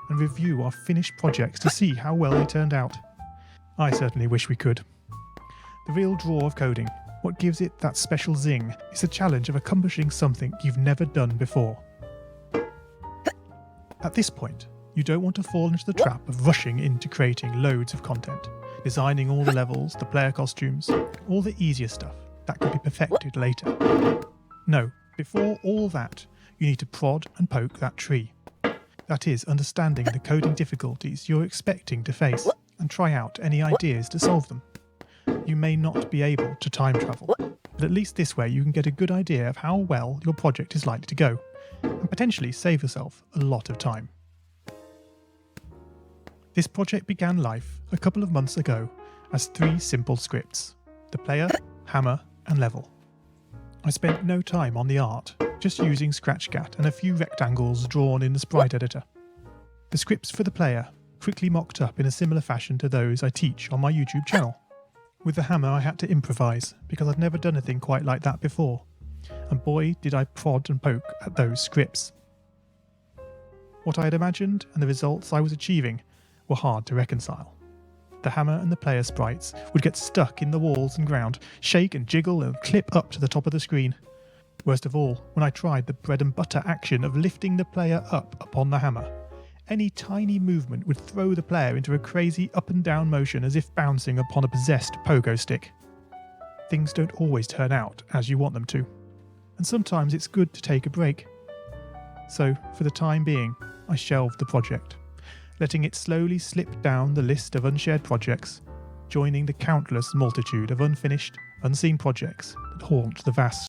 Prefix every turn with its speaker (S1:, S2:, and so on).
S1: and review our finished projects to see how well they turned out. I certainly wish we could. The real draw of coding, what gives it that special zing, is the challenge of accomplishing something you've never done before. At this point, you don't want to fall into the trap of rushing into creating loads of content, designing all the levels, the player costumes, all the easier stuff that can be perfected later. No, before all that, you need to prod and poke that tree. That is, understanding the coding difficulties you're expecting to face and try out any ideas to solve them. You may not be able to time travel, but at least this way you can get a good idea of how well your project is likely to go, and potentially save yourself a lot of time. This project began life a couple of months ago as 3 simple scripts: the player, hammer, and level. I spent no time on the art, just using Scratchcat and a few rectangles drawn in the sprite editor. The scripts for the player quickly mocked up in a similar fashion to those I teach on my YouTube channel. With the hammer I had to improvise because I'd never done anything quite like that before, and boy did I prod and poke at those scripts. What I had imagined and the results I was achieving were hard to reconcile. The hammer and the player sprites would get stuck in the walls and ground, shake and jiggle and clip up to the top of the screen. Worst of all, when I tried the bread and butter action of lifting the player up upon the hammer, any tiny movement would throw the player into a crazy up and down motion as if bouncing upon a possessed pogo stick. Things don't always turn out as you want them to, and sometimes it's good to take a break. So, for the time being, I shelved the project, letting it slowly slip down the list of unshared projects, joining the countless multitude of unfinished, unseen projects that haunt the vast